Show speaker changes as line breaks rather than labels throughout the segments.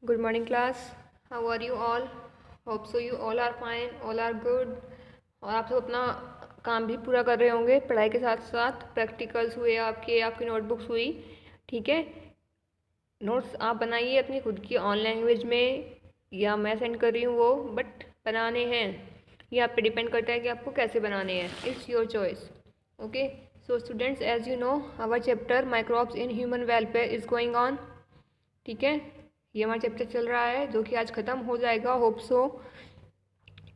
Good morning class. How are you all? Hope so you all are fine, all are good. और आप सब अपना काम भी पूरा कर रहे होंगे पढ़ाई के साथ साथ। प्रैक्टिकल्स हुए आपकी नोटबुक्स हुई, ठीक है। नोट्स आप बनाइए अपनी खुद की ऑन लैंग्वेज में, या मैं सेंड कर रही हूँ वो, बट बनाने हैं। ये आप पे डिपेंड करता है कि आपको कैसे बनाने हैं। It's your choice. Okay, so students, as you know our chapter microbes in human welfare is going on. ठीक है, ये हमारा चैप्टर चल रहा है जो कि आज ख़त्म हो जाएगा, होप सो।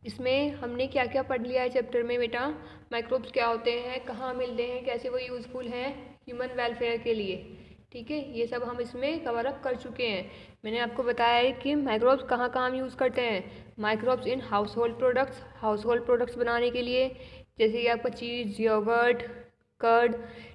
इसमें हमने क्या क्या पढ़ लिया है चैप्टर में बेटा? माइक्रोब्स क्या होते हैं, कहाँ मिलते हैं, कैसे वो यूज़फुल हैं ह्यूमन वेलफेयर के लिए। ठीक है, ये सब हम इसमें कवर अप कर चुके हैं। मैंने आपको बताया है कि माइक्रोब्स कहाँ कहाँ हम यूज़ करते हैं। Microbes in house hold products बनाने के लिए, जैसे कि आपका चीज़, योगर्ट, कर्ड।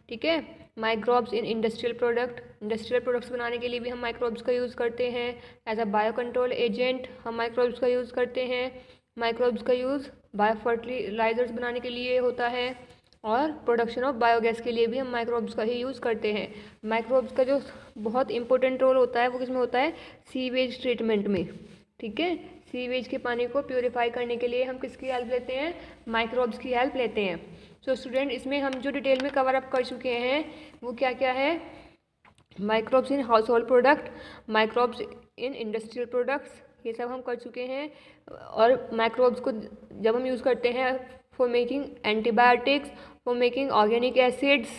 ठीक है, माइक्रोब्स इन इंडस्ट्रियल प्रोडक्ट्स बनाने के लिए भी हम माइक्रोब्स का यूज़ करते हैं। As a bio control agent हम माइक्रोब्स का यूज़ करते हैं। माइक्रोब्स का यूज़ बायो फर्टिलाइजर्स बनाने के लिए होता है, और प्रोडक्शन ऑफ बायोगैस के लिए भी हम माइक्रोब्स का ही यूज़ करते हैं। माइक्रोब्स का जो बहुत इंपॉर्टेंट रोल होता है वो किसमें होता है? सीवेज ट्रीटमेंट में। ठीक है, सीवेज के पानी को प्योरीफाई करने के लिए हम किसकी हेल्प लेते हैं? माइक्रोब्स की हेल्प लेते हैं। सो स्टूडेंट, इसमें हम जो डिटेल में कवर अप कर चुके हैं वो क्या क्या है? Microbes in house hold product, microbes in industrial products, ये सब हम कर चुके हैं। और माइक्रोब्स को जब हम यूज़ करते हैं for making antibiotics, for making organic acids,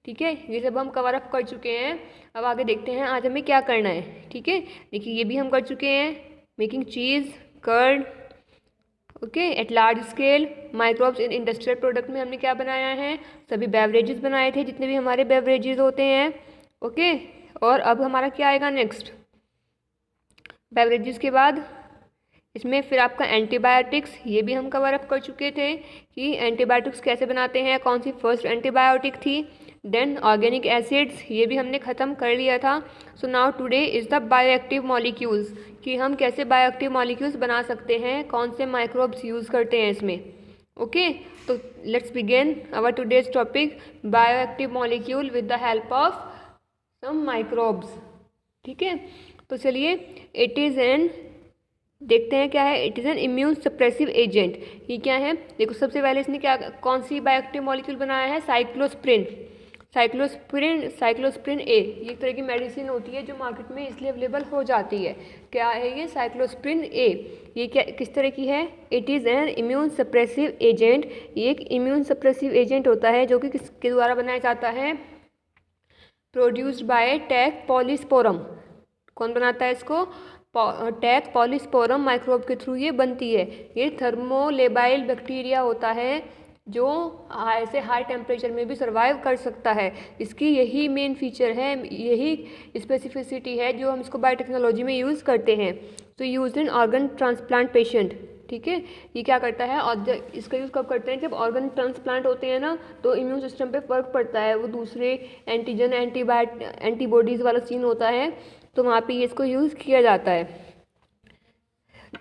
ठीक है, ये सब हम कवर अप कर चुके हैं। अब आगे देखते हैं आज हमें क्या करना है। ठीक है, देखिए ये भी हम कर चुके हैं, making cheese, curd. Okay, at large scale microbes in industrial product में हमने क्या बनाया है? सभी बेवरेजेस बनाए थे, जितने भी हमारे बेवरेजेस होते हैं। ओके, और अब हमारा क्या आएगा नेक्स्ट? बेवरेजेस के बाद इसमें फिर आपका एंटीबायोटिक्स, ये भी हम कवर अप कर चुके थे कि एंटीबायोटिक्स कैसे बनाते हैं, कौन सी फर्स्ट एंटीबायोटिक थी। देन ऑर्गेनिक एसिड्स, ये भी हमने ख़त्म कर लिया था। So now today is the bioactive molecules, कि हम कैसे बायोएक्टिव मॉलिक्यूल्स बना सकते हैं, कौन से माइक्रोब्स यूज़ करते हैं इसमें। ओके, तो let's begin our today's topic, bioactive molecule with the help of some microbes. ठीक है, तो चलिए, इट इज़ एन, देखते हैं क्या है। It is an immune suppressive agent. ये क्या है? देखो, सबसे पहले इसने क्या, कौन सी बायोएक्टिव मॉलिक्यूल बनाया है? साइक्लोस्प्रिन ए। ये एक तरह की मेडिसिन होती है जो मार्केट में इसलिए अवेलेबल हो जाती है। क्या है ये? साइक्लोस्प्रिन ए। ये क्या, किस तरह की है? It is an immune suppressive agent. ये एक इम्यून सप्रेसिव एजेंट होता है जो कि किसके द्वारा बनाया जाता है? प्रोड्यूस्ड बाय टैक पॉलीस्पोरम। कौन बनाता है इसको? टैक पॉलीस्पोरम माइक्रोब के थ्रू ये बनती है। ये थर्मोलेबाइल बैक्टीरिया होता है जो ऐसे हाई टेम्परेचर में भी सर्वाइव कर सकता है। इसकी यही मेन फीचर है, यही स्पेसिफिसिटी है जो हम इसको बायोटेक्नोलॉजी में यूज़ करते हैं। तो use in organ transplant patient. ठीक है, ये क्या करता है? और इसका यूज़ कब करते हैं? जब ऑर्गन ट्रांसप्लांट होते हैं ना, तो इम्यून सिस्टम पे फर्क पड़ता है, वो दूसरे एंटीजन एंटीबॉडीज़ वाला सीन होता है, तो वहाँ पे ये इसको यूज़ किया जाता है।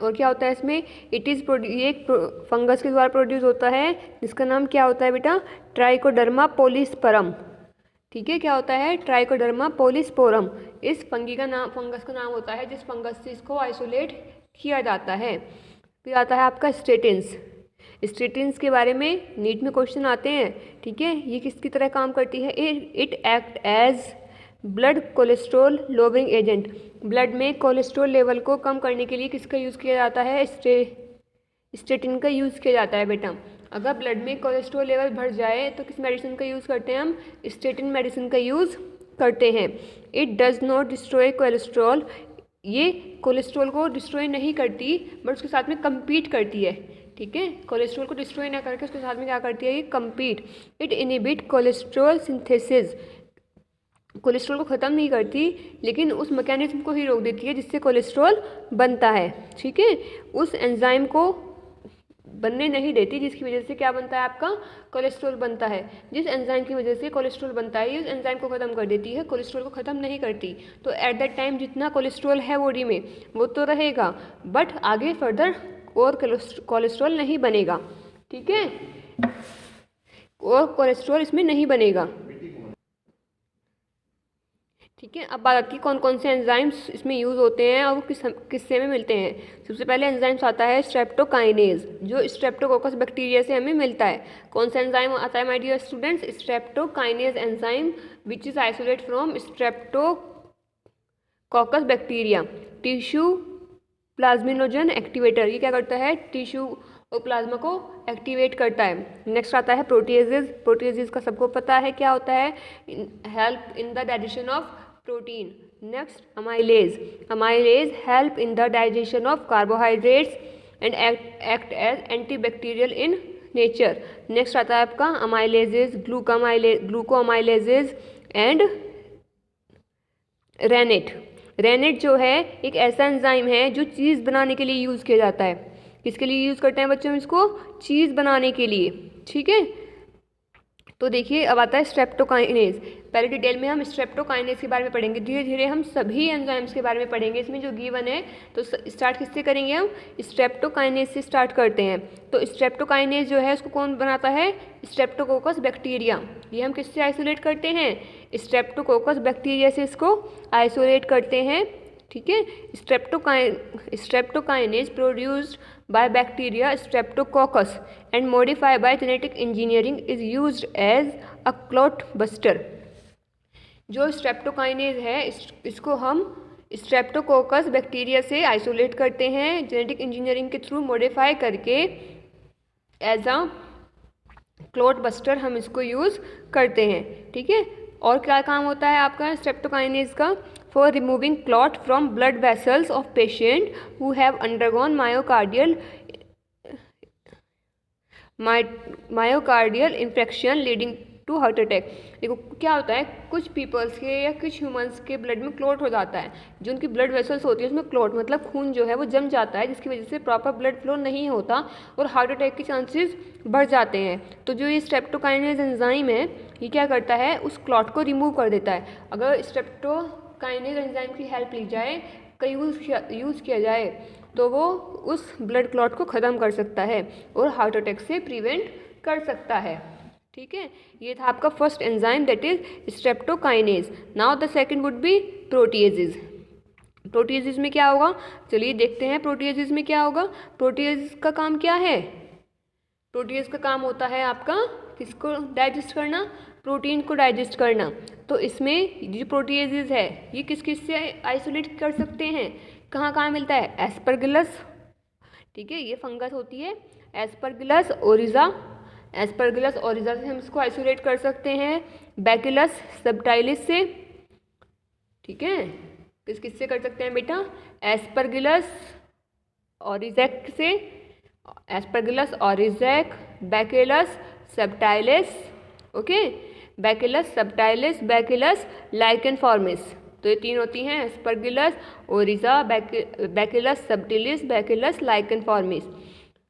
और क्या होता है इसमें? ये एक फंगस के द्वारा प्रोड्यूस होता है, जिसका नाम क्या होता है बेटा? ट्राइकोडर्मा पोलिस्परम। ठीक है, क्या होता है? Trichoderma polysporum. इस फंगस का नाम होता है जिस फंगस से इसको आइसोलेट किया जाता है। फिर आता है आपका स्टेटिन्स के बारे में नीट में क्वेश्चन आते हैं। ठीक है, ये किसकी तरह काम करती है? It act as blood cholesterol lowering agent. Blood में कोलेस्ट्रॉल लेवल को कम करने के लिए किसका यूज़ किया जाता है? स्टेटिन का यूज़ किया जाता है बेटा। अगर ब्लड में कोलेस्ट्रॉल लेवल बढ़ जाए तो किस मेडिसिन का यूज़ करते हैं हम? स्टेटिन मेडिसिन का यूज़ करते हैं। It does not destroy cholesterol. ये कोलेस्ट्रॉल को डिस्ट्रॉय नहीं करती, बट उसके साथ में कम्पीट करती है। ठीक है, कोलेस्ट्रॉल को डिस्ट्रॉय ना करके उसके साथ में क्या करती है? ये compete. It inhibit cholesterol synthesis. Cholesterol को ख़त्म नहीं करती, लेकिन उस मैकेनिज्म को ही रोक देती है जिससे कोलेस्ट्रॉल बनता है। ठीक है, उस एंजाइम को बनने नहीं देती जिसकी वजह से क्या बनता है? आपका कोलेस्ट्रॉल बनता है। जिस एंजाइम की वजह से कोलेस्ट्रॉल बनता है, उस एंजाइम को ख़त्म कर देती है, कोलेस्ट्रॉल को ख़त्म नहीं करती। तो एट दैट टाइम जितना कोलेस्ट्रॉल है बॉडी में वो तो रहेगा, बट आगे फर्दर और कोलेस्ट्रॉल नहीं बनेगा। ठीक है, और कोलेस्ट्रॉल इसमें नहीं बनेगा। ठीक है, अब बात आती है कौन कौन से एंजाइम्स इसमें यूज़ होते हैं और वो किससे में मिलते हैं। सबसे पहले एंजाइम्स आता है स्ट्रेप्टोकाइनेज, जो स्ट्रेप्टोकोकस बैक्टीरिया से हमें मिलता है। कौन सा एंजाइम आता है my dear students? Streptokinase enzyme which is isolate from streptococcus bacteria. Tissue plasminogen activator, ये क्या करता है? टिश्यू और प्लाज्मा को एक्टिवेट करता है। नेक्स्ट आता है प्रोटीएजेज। प्रोटीएजेज का सबको पता है क्या होता है? Help in the digestion of protein. Next amylase. Amylase help in the digestion of carbohydrates and act as antibacterial in nature. Next आता है आपका amylases, glucoamylases and rennet. Rennet जो है एक ऐसा एंजाइम है जो चीज़ बनाने के लिए यूज़ किया जाता है। किसके लिए यूज़ करते हैं बच्चों इसको? चीज़ बनाने के लिए। ठीक है, तो देखिए अब आता है स्ट्रेप्टोकाइनेज। पहले डिटेल में हम स्ट्रेप्टोकाइनेज के बारे में पढ़ेंगे, धीरे धीरे हम सभी एंजाइम्स के बारे में पढ़ेंगे। इसमें जो गिवन है तो स्टार्ट किससे करेंगे? हम स्ट्रेप्टोकाइनेज से स्टार्ट करते हैं। तो स्ट्रेप्टोकाइनेज जो है उसको कौन बनाता है? Streptococcus bacteria. ये हम किससे आइसोलेट करते हैं? स्ट्रेप्टोकोकस बैक्टीरिया से इसको आइसोलेट करते हैं। ठीक है, streptokinase produced by bacteria streptococcus and modified by genetic engineering is used as a clot buster। जो स्ट्रेप्टोकाइनेज है इसको हम स्ट्रेप्टोकोकस बैक्टीरिया से आइसोलेट करते हैं जेनेटिक इंजीनियरिंग के थ्रू मॉडिफाई करके। एज अ क्लॉट बस्टर हम इसको यूज़ करते हैं। ठीक है, और क्या काम होता है आपका स्ट्रेप्टोकाइनेज का? For removing clot from blood vessels of patient who have undergone myocardial infection leading to heart attack. देखो क्या होता है, कुछ पीपल्स के या कुछ ह्यूमंस के ब्लड में क्लॉट हो जाता है। जो उनकी ब्लड वेसल्स होती है उसमें क्लॉट मतलब खून जो है वो जम जाता है, जिसकी वजह से प्रॉपर ब्लड फ्लो नहीं होता और हार्ट अटैक के चांसेस बढ़ जाते हैं। तो जो ये स्ट्रेप्टोकाइनेज एंजाइम है ये क्या करता है? उस क्लॉट को रिमूव कर देता है। अगर स्ट्रेप्टोकाइनेज एंजाइम की हेल्प ली जाए, का यूज़ किया जाए तो वो उस ब्लड क्लॉट को ख़त्म कर सकता है और हार्ट अटैक से प्रिवेंट कर सकता है। ठीक है, ये था आपका first enzyme that is streptokinase. Now the second would be proteases. Proteases में क्या होगा? चलिए देखते हैं प्रोटीएजेज में क्या होगा। प्रोटीएज का काम क्या है? प्रोटीएज का काम होता है आपका किसको डाइजेस्ट करना? प्रोटीन को डाइजेस्ट करना। तो इसमें जो प्रोटीएजेज है ये किस किस से आइसोलेट कर सकते हैं? कहाँ कहाँ मिलता है? एस्परगिलस। ठीक है, ये फंगस होती है एस्परगिलस ओरिजा। एस्परगिलस ओरिजा से हम इसको आइसोलेट कर सकते हैं। बैसिलस सबटाइलिस से। ठीक है, किस से कर सकते हैं बेटा? एस्परगिलस ओरिजैक से। Aspergillus oryzae, Bacillus subtilis, okay, Bacillus subtilis, Bacillus licheniformis. तो ये तीन होती हैं Aspergillus oryzae, Bacillus subtilis, Bacillus licheniformis.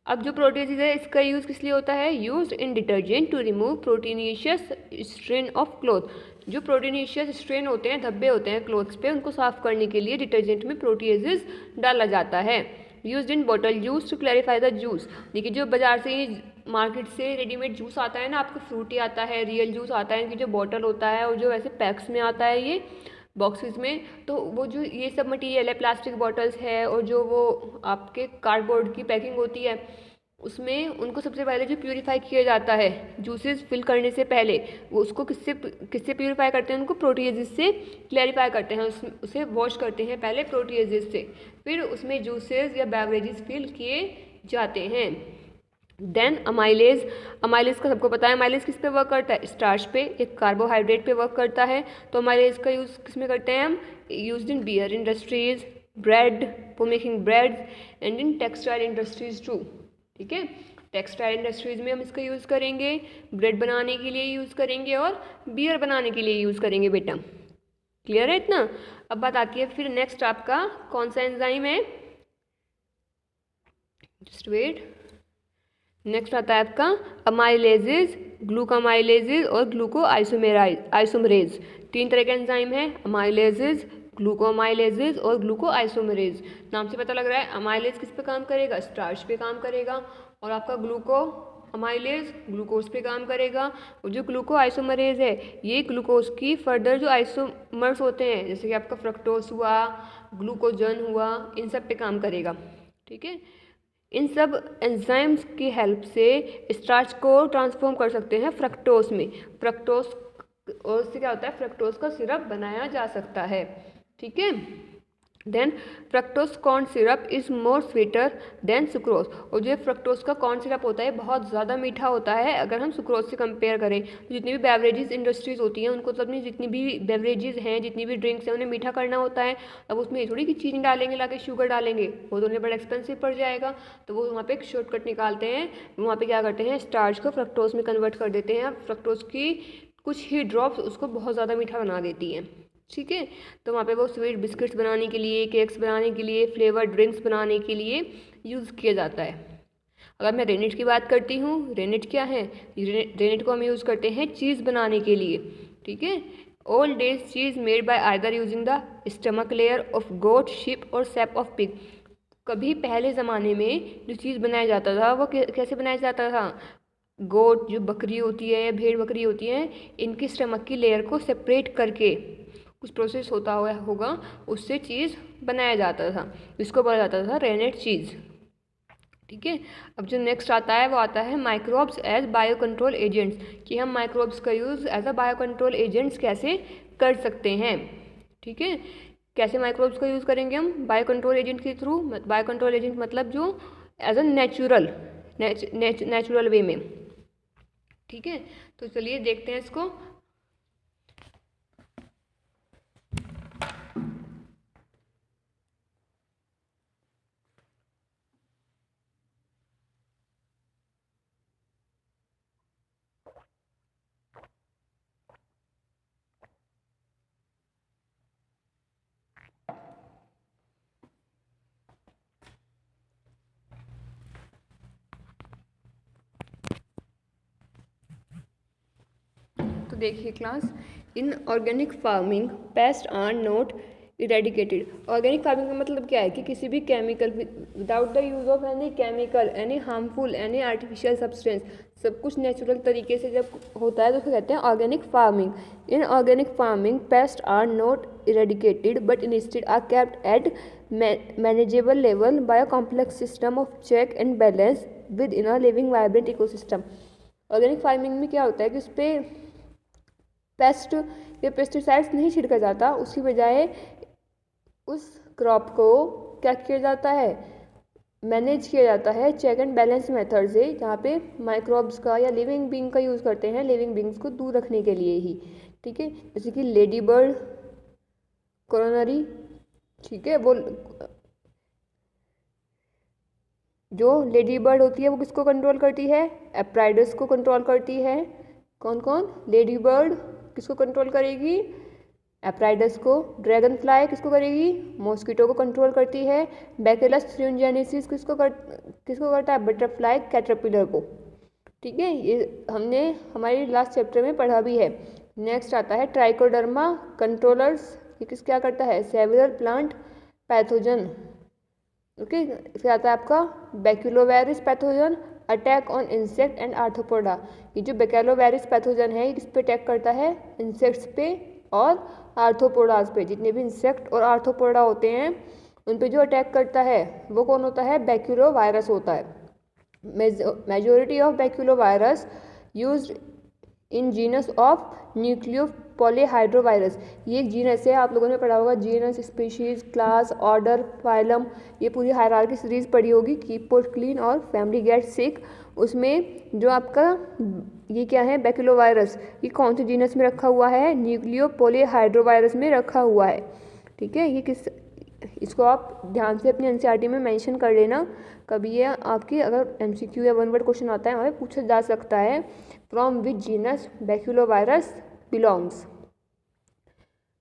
अब जो प्रोटीएजेज है इसका यूज़ किस लिए होता है? Used in detergent to remove proteinaceous stain of cloth. जो प्रोटीनिशियस स्ट्रेन होते हैं, धब्बे होते हैं क्लोथ्स पे, उनको साफ करने के लिए डिटर्जेंट में प्रोटीएजेज डाला जाता है। Used in bottle juice to clarify the juice. देखिए जो बाजार से मार्केट से रेडीमेड जूस आता है ना, आपको फ्रूटी आता है, रियल जूस आता है, इनकी जो बॉटल होता है और जो वैसे पैक्स में आता है ये बॉक्सेस में, तो वो जो ये सब मटेरियल है प्लास्टिक बॉटल्स है और जो वो आपके कार्डबोर्ड की पैकिंग होती है उसमें उनको सबसे पहले जो प्यूरिफाई किया जाता है जूसेस फिल करने से पहले, वो उसको किससे प्यूरिफाई करते हैं? उनको प्रोटीएजेज से क्लैरिफाई करते हैं, उसे वॉश करते हैं पहले प्रोटीएजेज से, फिर उसमें जूसेस या बेवरेजेस फिल किए जाते हैं। Then amylase. अमाइलेज का सबको पता है अमाइलेज किस पे वर्क करता है? स्टार्च पे, एक कार्बोहाइड्रेट पे वर्क करता है। तो अमाइलेज का यूज़ किस में करते हैं हम? Used in beer industries, bread for making bread and in textile industries too. ठीक है, टेक्सटाइल इंडस्ट्रीज में हम इसका यूज़ करेंगे, ब्रेड बनाने के लिए यूज़ करेंगे और बियर बनाने के लिए यूज़ करेंगे बेटा। क्लियर है इतना? अब बात आती है फिर नेक्स्ट आपका कौन सा एंजाइम है? Just wait. नेक्स्ट आता है आपका अमाइलेजेज, ग्लूकोमाइलेजेज और ग्लूको आइसोमरेज। तीन तरह के एंजाइम है, अमाइलेजेज, ग्लूकोमाइलेजेज और ग्लूको आइसोमरेज। नाम से पता लग रहा है अमाइलेज किस पे काम करेगा? स्टार्च पे काम करेगा। और आपका ग्लूको अमाइलेज ग्लूकोज पे काम करेगा, और जो ग्लूको आइसोमरेज है ये ग्लूकोज की फर्दर जो आइसोमर्स होते हैं जैसे कि आपका फ्रक्टोज हुआ, ग्लूकोजन हुआ, इन सब पे काम करेगा। ठीक है, इन सब एंजाइम्स की हेल्प से स्टार्च को ट्रांसफॉर्म कर सकते हैं फ्रक्टोज में। फ्रक्टोज और उससे क्या होता है, फ्रक्टोज का सिरप बनाया जा सकता है। ठीक है, then fructose corn syrup is more sweeter than sucrose. और जो फ्रक्टोज का कॉर्न सिरप होता है बहुत ज़्यादा मीठा होता है अगर हम सुक्रोज से कंपेयर करें। तो जितनी भी बेवरेजेस इंडस्ट्रीज होती हैं उनको तो अपनी जितनी भी बेवरेजेस हैं, जितनी भी ड्रिंक्स हैं, उन्हें मीठा करना होता है। अब उसमें ये थोड़ी कि चीनी डालेंगे, लाके शुगर डालेंगे, वो तो उन्हें बड़ा एक्सपेंसिव पड़ जाएगा। तो वो वहाँ पे एक शॉर्टकट निकालते हैं, वहाँ पे क्या करते हैं, स्टार्च को फ्रक्टोज में कन्वर्ट कर देते हैं। फ्रक्टोज की कुछ ही ड्रॉप्स उसको बहुत ज़्यादा मीठा बना देती हैं। ठीक है, तो वहाँ पे वो स्वीट बिस्किट्स बनाने के लिए, केक्स बनाने के लिए, फ्लेवर ड्रिंक्स बनाने के लिए यूज़ किया जाता है। अगर मैं रेनेट की बात करती हूँ, रेनेट क्या है, रेनेट को हम यूज़ करते हैं चीज़ बनाने के लिए। ठीक है, old days cheese made by either using the stomach layer of goat, sheep और सैप ऑफ पिग। कभी पहले ज़माने में जो चीज़ बनाया जाता था वो कैसे बनाया जाता था, गोट जो बकरी होती है या भेड़ बकरी होती है, इनकी स्टमक की लेयर को सेपरेट करके कुछ प्रोसेस होता हुआ होगा, उससे चीज़ बनाया जाता था, इसको बोला जाता था रेनेट चीज़। ठीक है, अब जो नेक्स्ट आता है वो आता है microbes as bio control agents, कि हम माइक्रोब्स का use as a bio control agents कैसे कर सकते हैं। ठीक है, कैसे माइक्रोब्स का यूज़ करेंगे हम बायो कंट्रोल एजेंट के थ्रू। बायो कंट्रोल एजेंट मतलब जो एज अ नेचुरल वे में। ठीक है, तो चलिए देखते हैं इसको। तो देखिए class, in organic farming pest are not eradicated. Organic farming का मतलब क्या है कि किसी भी chemical without the use of any chemical, any harmful, any artificial substance, सब कुछ नेचुरल तरीके से जब होता है तो उसको कहते हैं organic farming. In organic farming pest are not eradicated but instead are kept at manageable level by a complex system of check and balance within a living vibrant ecosystem. Organic farming में क्या होता है कि उस पर paste या pesticides नहीं छिड़का जाता, उसकी बजाय उस क्रॉप को क्या किया जाता है, मैनेज किया जाता है चेक एंड बैलेंस मेथड से, जहाँ पे माइक्रोब्स का या लिविंग बींग का यूज़ करते हैं लिविंग बींग्स को दूर रखने के लिए ही। ठीक है, जैसे कि लेडी बर्ड, कोरोनरी। ठीक है, वो जो लेडी बर्ड होती है वो किसको कंट्रोल करती है, एप्राइडस को कंट्रोल करती है। कौन कौन, लेडी बर्ड किसको कंट्रोल करेगी, एप्राइडस को। ड्रैगन फ्लाई किसको करेगी, मॉस्किटो को कंट्रोल करती है। बैकेलस थ्रियोजेनेसिस किसको करता है, बटरफ्लाई कैटरपिलर को। ठीक है, ये हमने हमारी लास्ट चैप्टर में पढ़ा भी है। नेक्स्ट आता है ट्राइकोडर्मा कंट्रोलर्स, ये क्या करता है, सेवरल प्लांट पैथोजन। ओके, फिर आता है आपका baculovirus pathogen attack on insect and arthropoda. ये जो बैक्यूलोवायरस पैथोजन है ये किस पे अटैक करता है, इंसेक्ट्स पे और आर्थ्रोपोडास पे। जितने भी इंसेक्ट और आर्थ्रोपोडा होते हैं उन पे जो अटैक करता है वो कौन होता है, बैक्यूलोवायरस होता है। Majority of baculovirus used in genus of nucleopolyhedrovirus. ये एक जीनस है, आप लोगों ने पढ़ा होगा genus, species, class, order, phylum, ये पूरी हायरार्की सीरीज पढ़ी होगी, कीप पोस्ट क्लीन और फैमिली गेट सिक। उसमें जो आपका ये क्या है, बैक्यूलोवायरस, ये कौन से जीनस में रखा हुआ है, न्यूक्लियो पॉलीहाइड्रोवायरस में रखा हुआ है। ठीक है, ये किस, इसको आप ध्यान से अपनी एनसीईआरटी में मेंशन कर लेना, कभी ये आपकी अगर एमसीक्यू या वन वर्ड क्वेश्चन आता है हमें पूछा जा सकता है, from which genus baculovirus belongs.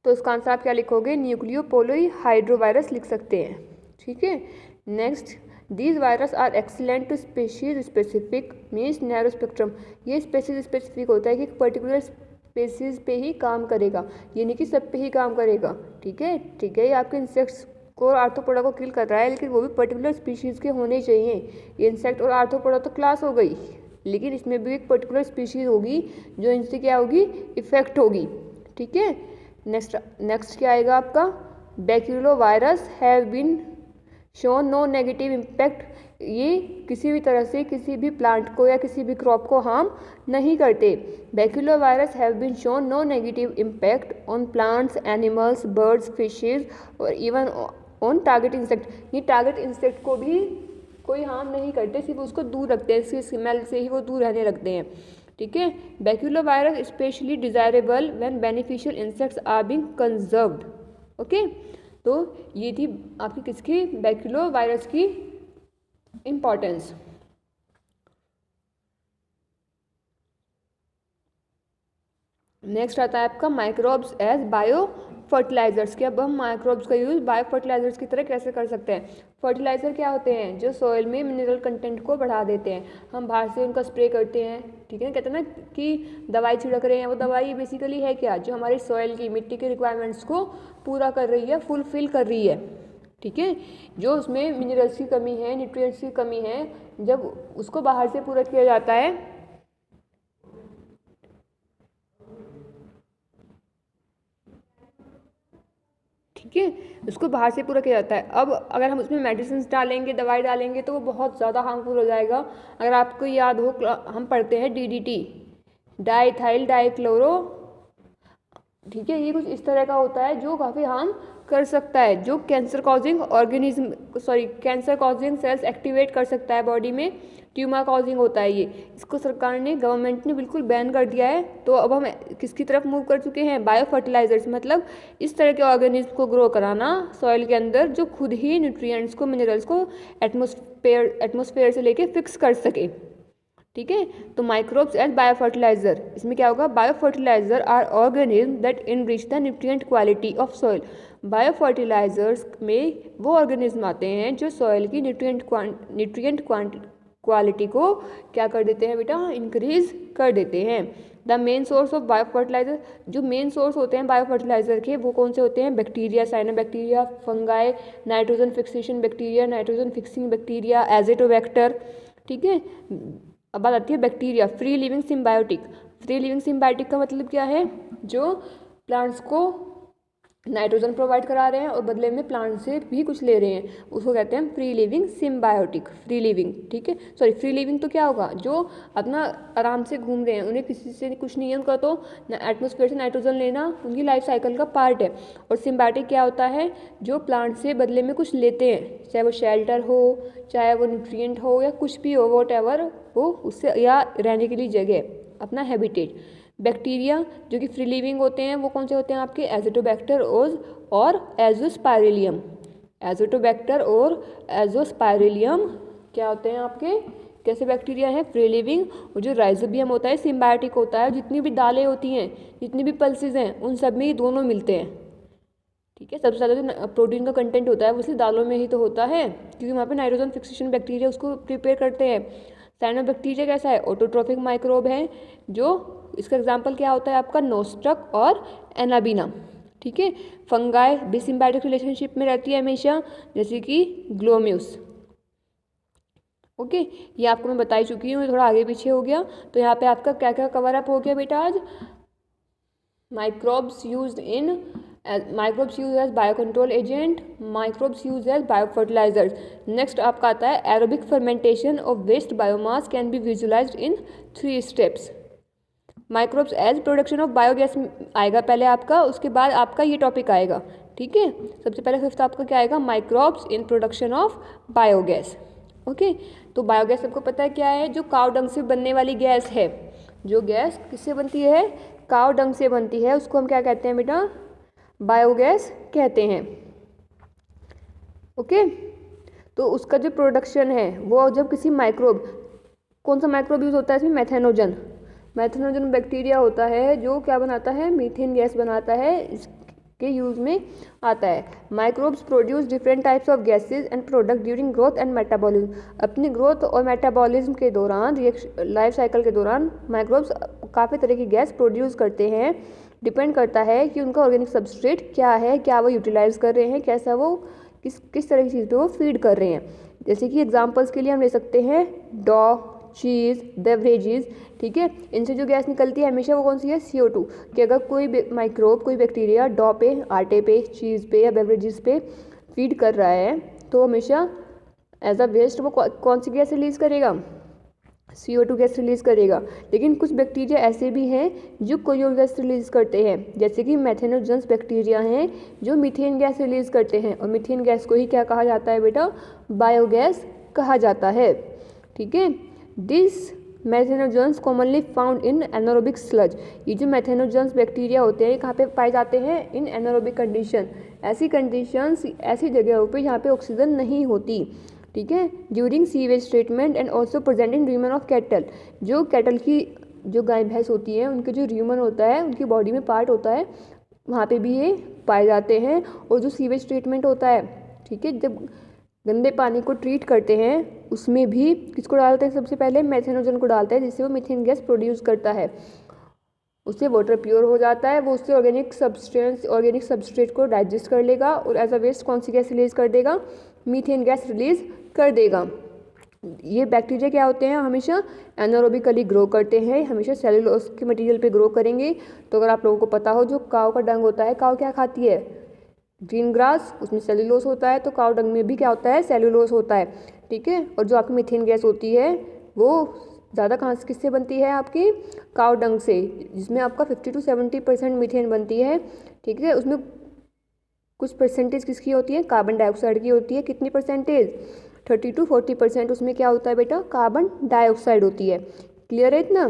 तो इसका आंसर आप क्या लिखोगे, न्यूक्लियो पॉलीहाइड्रोवायरस लिख सकते हैं। ठीक है, next, these virus are excellent to species specific means narrow spectrum. ये स्पेसीज स्पेसिफिक होता है कि पर्टिकुलर स्पेसीज पे ही काम करेगा, ये नहीं कि सब पे ही काम करेगा। ठीक है, ये आपके इंसेक्ट्स को और आर्थ्रोपोडा को किल कर रहा है, लेकिन वो भी पर्टिकुलर स्पीशीज़ के होने चाहिए। ये इंसेक्ट और आर्थ्रोपोडा तो क्लास हो गई, लेकिन इसमें भी एक पर्टिकुलर स्पीशीज़ होगी जो इनसे क्या होगी, इफेक्ट होगी। ठीक है, नेक्स्ट क्या आएगा आपका, baculovirus have been shown no negative impact, ये किसी भी तरह से किसी भी प्लांट को या किसी भी क्रॉप को हार्म नहीं करते। Baculovirus have been shown no negative impact on plants, animals, birds, fishes और इवन ऑन टारगेट इंसेक्ट। ये टारगेट इंसेक्ट को भी कोई हार्म नहीं करते, सिर्फ उसको दूर रखते हैं, इसकी स्मेल से ही वो दूर रहने लगते हैं। ठीक है, baculovirus specially desirable when beneficial insects are being conserved. Okay, तो ये थी आपकी किसकी, बैक्यूलोवायरस की इम्पॉर्टेंस। नेक्स्ट आता है आपका माइक्रोब्स एज बायो फर्टिलाइजर्स कि अब हम माइक्रोब्स का यूज़ बायो फर्टिलाइजर्स की तरह कैसे कर सकते हैं। फर्टिलाइज़र क्या होते हैं, जो सॉइल में मिनरल कंटेंट को बढ़ा देते हैं। हम बाहर से उनका स्प्रे करते हैं, ठीक है, कहते हैं ना कि दवाई छिड़क रहे हैं, वो दवाई बेसिकली है क्या, जो हमारी सॉइल की मिट्टी के रिक्वायरमेंट्स को पूरा कर रही है, फुलफिल कर रही है। ठीक है, जो उसमें मिनरल्स की कमी है, न्यूट्रिएंट्स की कमी है, जब उसको बाहर से पूरा किया जाता है, ठीक है, उसको बाहर से पूरा किया जाता है। अब अगर हम उसमें मेडिसिन डालेंगे, दवाई डालेंगे, तो वो बहुत ज़्यादा हार्मफुल हो जाएगा। अगर आपको याद हो, हम पढ़ते हैं DDT, डाइथाइल डाइक्लोरो, ठीक है, ये कुछ इस तरह का होता है जो काफ़ी हार्म कर सकता है, जो कैंसर कॉजिंग सेल्स एक्टिवेट कर सकता है बॉडी में, ट्यूमर कॉजिंग होता है ये। इसको सरकार ने, गवर्नमेंट ने बिल्कुल बैन कर दिया है। तो अब हम किसकी तरफ मूव कर चुके हैं, बायो फर्टिलाइजर्स, मतलब इस तरह के ऑर्गेनिज्म को ग्रो कराना सॉइल के अंदर जो खुद ही न्यूट्रिएंट्स को, मिनरल्स को एटमॉस्फेयर से लेके फिक्स कर सके। ठीक है, तो माइक्रोब्स एज बायो फर्टिलाइजर, इसमें क्या होगा, bio fertilizer are organism that enrich the nutrient quality of soil. Bio fertilizers में वो ऑर्गेनिज्म आते हैं जो सॉइल की न्यूट्रिएंट क्वालिटी को क्या कर देते हैं बेटा, इंक्रीज कर देते हैं। The main source of bio fertilizer, जो मेन सोर्स होते हैं बायो फर्टिलाइजर के, वो कौन से होते हैं, bacteria, cyanobacteria, fungi, nitrogen fixation bacteria, nitrogen fixing bacteria, Azotobacter. ठीक है, अब बात आती है bacteria, free living symbiotic. Free living symbiotic का मतलब क्या है, जो प्लांट्स को नाइट्रोजन प्रोवाइड करा रहे हैं और बदले में प्लांट से भी कुछ ले रहे हैं, उसको कहते हैं free living symbiotic. Free living, ठीक है, सॉरी, फ्री लिविंग तो क्या होगा, जो अपना आराम से घूम रहे हैं, उन्हें किसी से कुछ नहीं है, उनका तो एटमॉस्फेयर से नाइट्रोजन लेना उनकी लाइफ साइकिल का पार्ट है। और सिम्बायोटिक क्या होता है, जो प्लांट से बदले में कुछ लेते हैं, चाहे वो शेल्टर हो, चाहे वो न्यूट्रिएंट हो, या कुछ भी हो, वॉटएवर वो उससे, या रहने के लिए जगह, अपना हैबिटेट। बैक्टीरिया जो कि फ्री लिविंग होते हैं, वो कौन से होते हैं आपके, एज़ोटोबैक्टर और एज़ोस्पाइरिलियम। एज़ोटोबैक्टर और एज़ोस्पाइरिलियम क्या होते हैं आपके, कैसे बैक्टीरिया हैं, फ्री लिविंग। और जो राइजोबियम होता है सिम्बायोटिक होता है, जितनी भी दालें होती हैं, जितनी भी पल्सेस हैं, उन सब में ये दोनों मिलते हैं। ठीक है, सबसे ज़्यादा जो प्रोटीन का कंटेंट होता है वो सिर्फ दालों में ही तो होता है, क्योंकि वहाँ पे नाइट्रोजन फिक्सेशन बैक्टीरिया उसको प्रिपेयर करते हैं। साइनोबैक्टीरिया कैसा है, ऑटोट्रोफिक माइक्रोब है, जो इसका एग्जांपल क्या होता है आपका, नोस्ट्रक और एनाबिना। ठीक है, फंगाई भी सिम्बायोटिक रिलेशनशिप में रहती है हमेशा, जैसे कि ग्लोम्यूस। ओके, ये आपको मैं बता ही चुकी हूँ, थोड़ा आगे पीछे हो गया। तो यहाँ पे आपका क्या क्या कवर अप हो गया बेटा आज, microbes used as bio control agent, microbes used as bio fertilizers. Next आपका आता है aerobic fermentation of waste biomass can be visualized in 3 steps. Microbes as production of biogas आएगा पहले आपका, उसके बाद आपका ये टॉपिक आएगा। ठीक है, सबसे पहले फिफ्थ आपका क्या आएगा, microbes in production of biogas. Okay, तो बायोगैस सबको पता है क्या है, जो काव डंग से बनने वाली गैस है। जो गैस किससे बनती है, काव डंग से बनती है, उसको हम क्या कहते हैं बेटा, बायोगैस कहते हैं। ओके, तो उसका जो प्रोडक्शन है वो जब किसी माइक्रोब, कौन सा माइक्रोब यूज़ होता है इसमें, मैथेनोजन। मैथेनोजन बैक्टीरिया होता है जो क्या बनाता है, मीथेन गैस बनाता है, इसके यूज़ में आता है। Microbes produce different types of gases and product during growth and metabolism. अपनी ग्रोथ और मेटाबॉलिज्म के दौरान, लाइफ साइकिल के दौरान माइक्रोब्स काफ़ी तरह की गैस प्रोड्यूस करते हैं। डिपेंड करता है कि उनका ऑर्गेनिक सबस्ट्रेट क्या है, क्या वो यूटिलाइज कर रहे हैं, कैसा वो किस तरह की चीज़ पे वो फीड कर रहे हैं। जैसे कि एग्जांपल्स के लिए हम ले सकते हैं डॉ, चीज़, बेवरेजेस, ठीक है, इनसे जो गैस निकलती है हमेशा वो कौन सी है, CO2। कि अगर कोई माइक्रोब, कोई बैक्टीरिया डॉ पे, आटे पे, चीज़ पे या बेवरेजेस पे फीड कर रहा है तो हमेशा एज अ वेस्ट वो कौन सी गैस रिलीज़ करेगा, CO2 गैस रिलीज़ करेगा। लेकिन कुछ बैक्टीरिया ऐसे भी हैं जो कोई और गैस रिलीज़ करते हैं, जैसे कि मेथेनोजेंस बैक्टीरिया हैं जो मीथेन गैस रिलीज़ करते हैं, और मीथेन गैस को ही क्या कहा जाता है बेटा, बायोगैस कहा जाता है, ठीक है। This methanogens commonly found in anaerobic sludge. ये जो मेथेनोजेंस बैक्टीरिया होते हैं कहाँ पे पाए जाते हैं, इन एनारोबिक कंडीशन, ऐसी कंडीशंस, ऐसी जगहों पे जहाँ पे ऑक्सीजन नहीं होती, ठीक है। During sewage treatment and also present in र्यूमन of cattle. जो कैटल की जो गाय भैंस होती हैं उनके जो र्यूमन होता है, उनकी बॉडी में पार्ट होता है, वहाँ पे भी ये पाए जाते हैं। और जो सीवेज ट्रीटमेंट होता है, ठीक है, जब गंदे पानी को ट्रीट करते हैं उसमें भी किसको डालते हैं, सबसे पहले मेथेनोजन को डालते हैं, जिससे वो मीथेन गैस प्रोड्यूस करता है, उससे वाटर प्योर हो जाता है, वो उससे ऑर्गेनिक सबस्ट्रेट को डाइजेस्ट कर लेगा और एज अ वेस्ट कौन सी गैस रिलीज़ कर देगा, मीथेन गैस रिलीज़ कर देगा। ये बैक्टीरिया क्या होते हैं, हमेशा एनारोबिकली ग्रो करते हैं, हमेशा सेलुलोज के मटेरियल पे ग्रो करेंगे। तो अगर आप लोगों को पता हो जो काव का डंग होता है, काव क्या खाती है, ग्रीन ग्रास, उसमें सेलुलोज होता है, तो काव डंग में भी क्या होता है, सेलुलोज होता है, ठीक है। और जो आपकी मीथेन गैस होती है वो ज़्यादा कहाँ से किससे बनती है, आपकी काव डंग से, जिसमें आपका 50 to 70% मीथेन बनती है, ठीक है। उसमें कुछ परसेंटेज किसकी होती है, कार्बन डाइऑक्साइड की होती है, कितनी परसेंटेज, 30 to 40% उसमें क्या होता है बेटा, कार्बन डाइऑक्साइड होती है। क्लियर है इतना।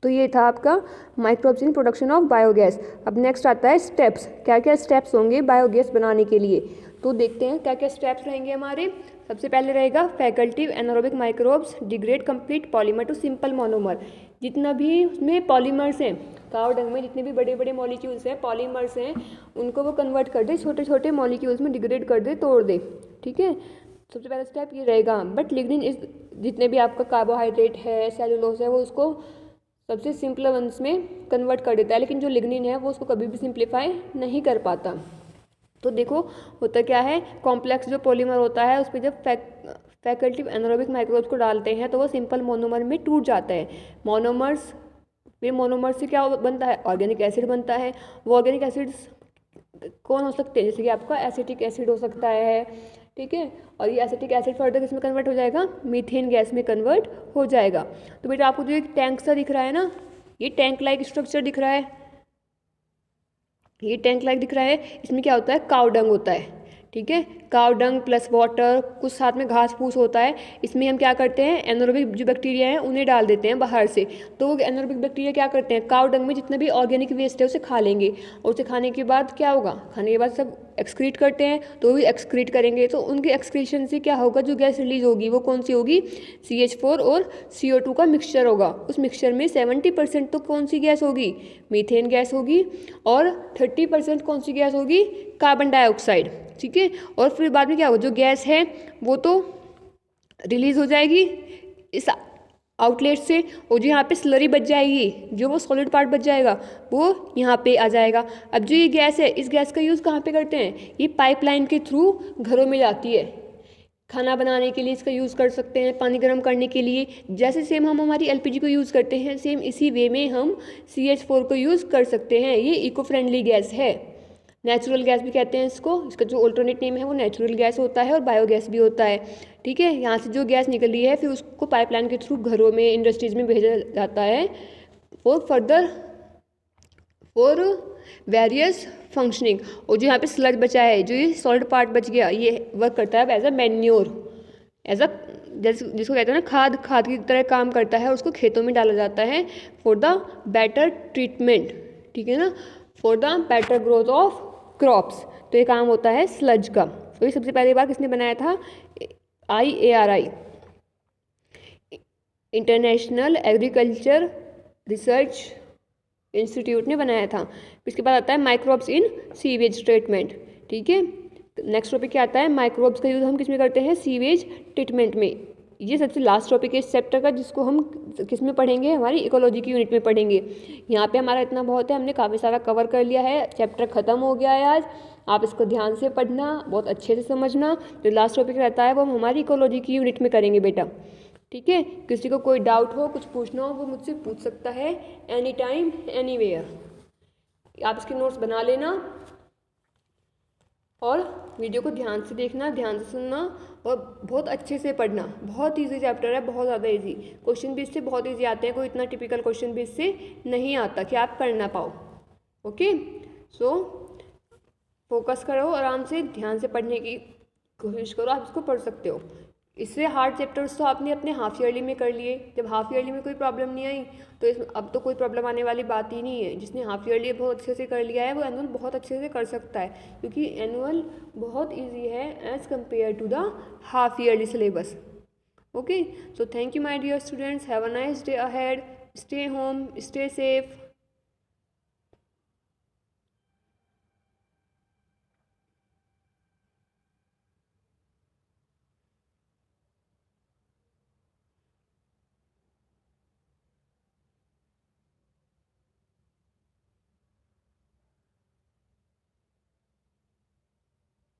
तो ये था आपका microbes in production of biogas. अब नेक्स्ट आता है स्टेप्स, क्या क्या स्टेप्स होंगे बायोगैस बनाने के लिए, तो देखते हैं क्या क्या स्टेप्स रहेंगे हमारे। सबसे पहले रहेगा facultative anaerobic microbes degrade complete polymer to simple monomer. जितना भी उसमें पॉलीमर्स हैं, काव डंग में जितने भी बड़े बड़े मॉलिक्यूल्स हैं, पॉलीमर्स हैं, उनको वो कन्वर्ट कर दे छोटे छोटे मॉलिक्यूल्स में, डिग्रेड कर दे, तोड़ दे, ठीक है। सबसे पहला स्टेप ये रहेगा। बट लिग्निन इस जितने भी आपका कार्बोहाइड्रेट है, सेलुलोज है, वो उसको सबसे सिंपल वंस में कन्वर्ट कर देता है, लेकिन जो लिग्निन है वो उसको कभी भी सिंप्लीफाई नहीं कर पाता। तो देखो होता क्या है, कॉम्प्लेक्स जो पॉलीमर होता है उस पर जब फैकल्टिव एनारोबिक माइक्रोब्स को डालते हैं तो वो सिंपल मोनोमर में टूट जाता है। मोनोमर्स, फिर मोनोमर से क्या बनता है, ऑर्गेनिक एसिड बनता है। वो ऑर्गेनिक एसिड्स कौन हो सकते हैं, जैसे कि आपका एसिटिक एसिड हो सकता है, ठीक है। और ये एसिटिक एसिड फर्दर किस में कन्वर्ट हो जाएगा, मीथेन गैस में कन्वर्ट हो जाएगा। तो बेटा आपको जो एक टैंक सा दिख रहा है ना, ये टैंक लाइक स्ट्रक्चर दिख रहा है, ये टैंक लाइक दिख रहा है, इसमें क्या होता है, काव डंग होता है, ठीक है। काव डंग प्लस वाटर, कुछ साथ में घास फूस होता है। इसमें हम क्या करते हैं, एनारोबिक जो बैक्टीरिया हैं उन्हें डाल देते हैं बाहर से। तो वो एनारोबिक बैक्टीरिया क्या करते हैं, काव डंग में जितना भी ऑर्गेनिक वेस्ट है उसे खा लेंगे, और उसे खाने के बाद क्या होगा, खाने के बाद सब एक्सक्रीट करते हैं, तो भी एक्सक्रीट करेंगे, तो उनके एक्सक्रीशन से क्या होगा, जो गैस रिलीज होगी वो कौन सी होगी, CH4 और CO2 का मिक्सचर होगा। उस मिक्सचर में 70% तो कौन सी गैस होगी, मीथेन गैस होगी, और 30% कौन सी गैस होगी, कार्बन डाइऑक्साइड, ठीक है। और फिर बाद में क्या होगा, जो गैस है वो तो रिलीज हो जाएगी इस आउटलेट से, और जो यहाँ पे स्लरी बच जाएगी, जो वो सॉलिड पार्ट बच जाएगा वो यहाँ पे आ जाएगा। अब जो ये गैस है, इस गैस का यूज़ कहाँ पे करते हैं, ये पाइपलाइन के थ्रू घरों में जाती है। खाना बनाने के लिए इसका यूज़ कर सकते हैं, पानी गर्म करने के लिए, जैसे सेम हम हमारी LPG को यूज़ करते हैं, सेम इसी वे में हम CH4 को यूज़ कर सकते हैं। ये इको फ्रेंडली गैस है, नेचुरल गैस भी कहते हैं इसको, इसका जो अल्टरनेट नेम है वो नेचुरल गैस होता है और बायोगैस भी होता है, ठीक है। यहाँ से जो गैस निकल रही है फिर उसको पाइपलाइन के थ्रू घरों में, इंडस्ट्रीज में भेजा जाता है फॉर वेरियस फंक्शनिंग। और जो यहाँ पे स्लज बचा है, जो ये सॉलिड पार्ट बच गया, ये वर्क करता है as a manure, as a जिसको कहते हैं ना खाद की तरह काम करता है, उसको खेतों में डाला जाता है फॉर द बेटर ट्रीटमेंट, ठीक है ना, for the better growth of crops. तो ये काम होता है स्लज का। तो ये सबसे पहली बार किसने बनाया था, IARI, international agriculture research institute ने बनाया था। इसके बाद आता है माइक्रोब्स इन सीवेज ट्रीटमेंट, ठीक है। नेक्स्ट टॉपिक क्या आता है, माइक्रोब्स का यूज़ हम किस में करते हैं, सीवेज ट्रीटमेंट में। ये सबसे लास्ट टॉपिक है इस चैप्टर का, जिसको हम किस में पढ़ेंगे, हमारी इकोलॉजी की यूनिट में पढ़ेंगे। यहाँ पे हमारा इतना बहुत है, हमने काफ़ी सारा कवर कर लिया है, चैप्टर ख़त्म हो गया है आज। आप इसको ध्यान से पढ़ना, बहुत अच्छे से समझना। जो लास्ट टॉपिक रहता है वो हम हमारी इकोलॉजी की यूनिट में करेंगे बेटा, ठीक है, किसी को कोई डाउट हो, कुछ पूछना हो, वो मुझसे पूछ सकता है एनी टाइम एनीवेयर। आप इसके नोट्स बना लेना और वीडियो को ध्यान से देखना, ध्यान से सुनना और बहुत अच्छे से पढ़ना। बहुत इजी चैप्टर है, बहुत ज़्यादा इजी। क्वेश्चन भी इससे बहुत इजी आते हैं, कोई इतना टिपिकल क्वेश्चन भी इससे नहीं आता कि आप कर ना पाओ। ओके, सो फोकस करो, आराम से ध्यान से पढ़ने की कोशिश करो, आप इसको पढ़ सकते हो। इससे हार्ड चैप्टर्स तो आपने अपने हाफ ईयरली में कर लिए, जब हाफ ईयरली में कोई प्रॉब्लम नहीं आई तो अब तो कोई प्रॉब्लम आने वाली बात ही नहीं है। जिसने हाफ ईयरली बहुत अच्छे से कर लिया है वो एनुअल बहुत अच्छे से कर सकता है, क्योंकि एनुअल बहुत ईजी है as compare to the half yearly syllabus. Okay, so thank you my dear students, have a nice day ahead, stay home, stay safe.